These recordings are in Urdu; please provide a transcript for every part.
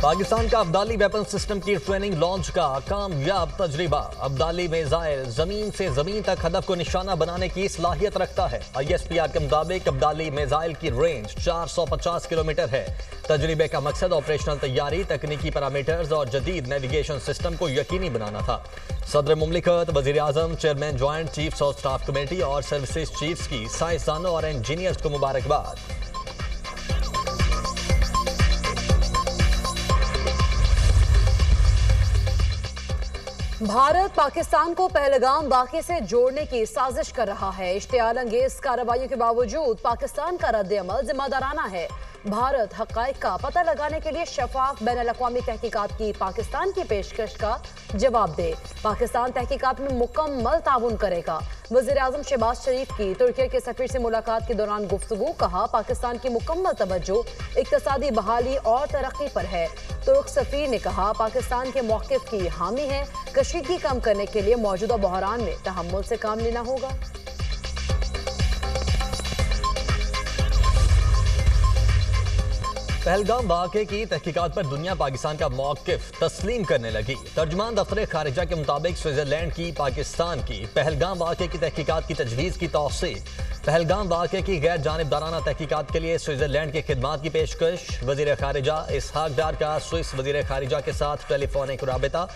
پاکستان کا ابدالی ویپن سسٹم کی ٹریننگ لانچ کا کامیاب تجربہ۔ ابدالی میزائل زمین سے زمین تک ہدف کو نشانہ بنانے کی صلاحیت رکھتا ہے۔ ISPR کے مطابق ابدالی میزائل کی رینج 450 کلومیٹر ہے۔ تجربے کا مقصد آپریشنل تیاری، تکنیکی پیرامیٹرز اور جدید نیویگیشن سسٹم کو یقینی بنانا تھا۔ صدر مملکت، وزیر اعظم، chairman joint chiefs of staff committee اور سروسز چیفز کی سائنسدانوں اور انجینئرز کو مبارکباد۔ بھارت پاکستان کو پہلگام واقعے سے جوڑنے کی سازش کر رہا ہے۔ اشتعال انگیز کارروائیوں کے باوجود پاکستان کا رد عمل ذمہ دارانہ ہے۔ بھارت حقائق کا پتہ لگانے کے لیے شفاف بین الاقوامی تحقیقات کی پاکستان کی پیشکش کا جواب دے۔ پاکستان تحقیقات میں مکمل تعاون کرے گا۔ وزیر اعظم شہباز شریف کی ترکی کے سفیر سے ملاقات کے دوران گفتگو، کہا پاکستان کی مکمل توجہ اقتصادی بحالی اور ترقی پر ہے۔ ترک سفیر نے کہا پاکستان کے موقف کی حامی ہے، کشیدگی کم کرنے کے لیے موجودہ بحران میں تحمل سے کام لینا ہوگا۔ پہلگام واقعے کی تحقیقات پر دنیا پاکستان کا موقف تسلیم کرنے لگی۔ ترجمان دفتر خارجہ کے مطابق سوئٹزرلینڈ کی پاکستان کی پہلگام واقعے کی تحقیقات کی تجویز کی توثیق۔ پہلگام واقعے کی غیر جانبدارانہ تحقیقات کے لیے سوئٹزرلینڈ کی خدمات کی پیشکش۔ وزیر خارجہ اسحاق ڈار کا سوئس وزیر خارجہ کے ساتھ ٹیلی فونک رابطہ،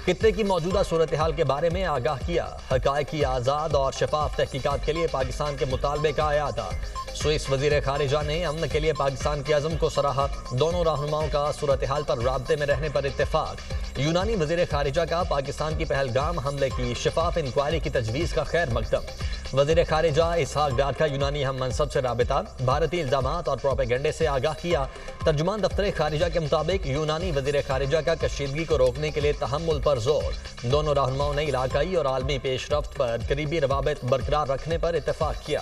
خطے کی موجودہ صورتحال کے بارے میں آگاہ کیا۔ حقائق کی آزاد اور شفاف تحقیقات کے لیے پاکستان کے مطالبے کا اعادہ۔ سوئس وزیر خارجہ نے امن کے لیے پاکستان کے عزم کو سراہا۔ دونوں رہنماؤں کا صورتحال پر رابطے میں رہنے پر اتفاق۔ یونانی وزیر خارجہ کا پاکستان کی پہلگام حملے کی شفاف انکوائری کی تجویز کا خیر مقدم۔ وزیر خارجہ اسحاق ڈار کا یونانی ہم منصب سے رابطہ، بھارتی الزامات اور پروپیگنڈے سے آگاہ کیا۔ ترجمان دفتر خارجہ کے مطابق یونانی وزیر خارجہ کا کشیدگی کو روکنے کے لیے تحمل پر زور۔ دونوں رہنماؤں نے علاقائی اور عالمی پیش رفت پر قریبی روابط برقرار رکھنے پر اتفاق کیا۔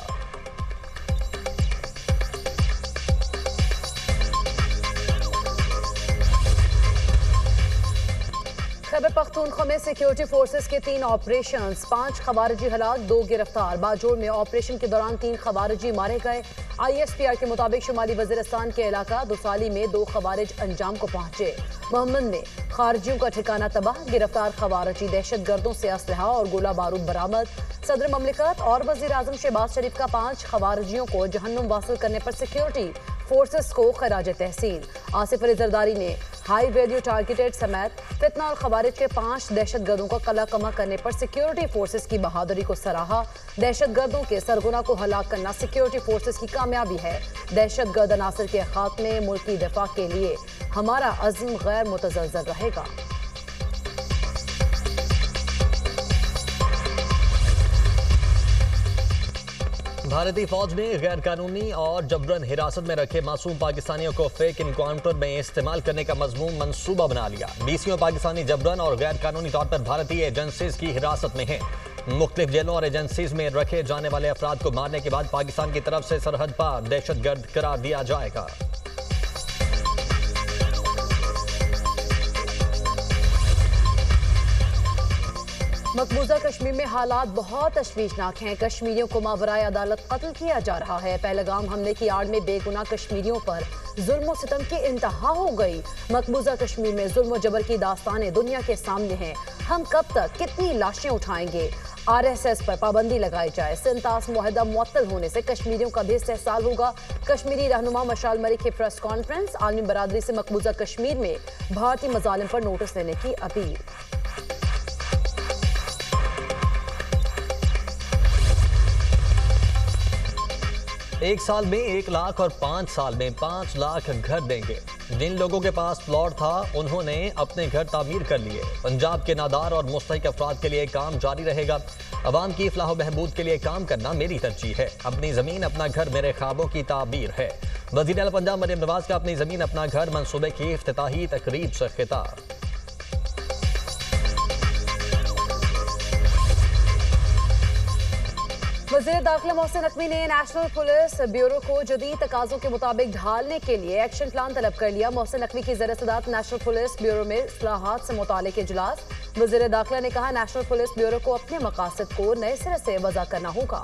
خیبر پختونخوا میں سیکیورٹی فورسز کے 3 آپریشنز، 5 خوارجی ہلاک، 2 گرفتار۔ باجوڑ میں آپریشن کے دوران 3 خوارجی مارے گئے۔ ISPR کے مطابق شمالی وزیرستان کے علاقہ دوسالی میں 2 خوارج انجام کو پہنچے۔ محمد میں خارجیوں کا ٹھکانہ تباہ، گرفتار خوارجی دہشت گردوں سے اسلحہ اور گولہ بارود برآمد۔ صدر مملکت اور وزیر اعظم شہباز شریف کا 5 خوارجیوں کو جہنم واصل کرنے پر سیکیورٹی فورسز کو خراج تحسین۔ آصف علی زرداری نے ہائی ویلیو ٹارگیٹڈ سمیت فتنہ اور خوارج کے 5 دہشت گردوں کا قلع کما کرنے پر سیکیورٹی فورسز کی بہادری کو سراہا۔ دہشت گردوں کے سرغنہ کو ہلاک کرنا سیکیورٹی فورسز کی کامیابی ہے۔ دہشت گرد عناصر کے خاتمے، ملکی دفاع کے لیے ہمارا عزم غیر متزلزل رہے گا۔ بھارتی فوج نے غیر قانونی اور جبراً حراست میں رکھے معصوم پاکستانیوں کو فیک انکاؤنٹر میں استعمال کرنے کا مضمون منصوبہ بنا لیا۔ 20 پاکستانی جبراً اور غیر قانونی طور پر بھارتی ایجنسیز کی حراست میں ہیں۔ مختلف جیلوں اور ایجنسیز میں رکھے جانے والے افراد کو مارنے کے بعد پاکستان کی طرف سے سرحد پار دہشت گرد قرار دیا جائے گا۔ مقبوضہ کشمیر میں حالات بہت تشویشناک ہیں۔ کشمیریوں کو ماورائے عدالت قتل کیا جا رہا ہے۔ پہلگام حملے کی آڑ میں بے گناہ کشمیریوں پر ظلم و ستم کی انتہا ہو گئی۔ مقبوضہ کشمیر میں ظلم و جبر کی داستانیں دنیا کے سامنے ہیں۔ ہم کب تک کتنی لاشیں اٹھائیں گے؟ RSS پر پابندی لگائی جائے۔ سنتاس معاہدہ معطل ہونے سے کشمیریوں کا بھی استحصال ہوگا۔ کشمیری رہنما مشال ملک کی پریس کانفرنس، عالمی برادری سے مقبوضہ کشمیر میں بھارتی مظالم پر نوٹس لینے کی اپیل۔ ایک سال میں 1 لاکھ اور 5 سال میں 5 لاکھ گھر دیں گے۔ جن لوگوں کے پاس پلاٹ تھا انہوں نے اپنے گھر تعمیر کر لیے۔ پنجاب کے نادار اور مستحق افراد کے لیے کام جاری رہے گا۔ عوام کی فلاح و بہبود کے لیے کام کرنا میری ترجیح ہے۔ اپنی زمین اپنا گھر میرے خوابوں کی تعبیر ہے۔ وزیر اعلیٰ پنجاب مریم نواز کا اپنی زمین اپنا گھر منصوبے کی افتتاحی تقریب سے خطاب۔ وزیر داخلہ محسن نقوی نے نیشنل پولیس بیورو کو جدید تقاضوں کے مطابق ڈھالنے کے لیے ایکشن پلان طلب کر لیا۔ محسن نقوی کی زیر صدارت نیشنل پولیس بیورو میں اصلاحات سے متعلق اجلاس۔ وزیر داخلہ نے کہا نیشنل پولیس بیورو کو اپنے مقاصد کو نئے سرے سے وضع کرنا ہوگا۔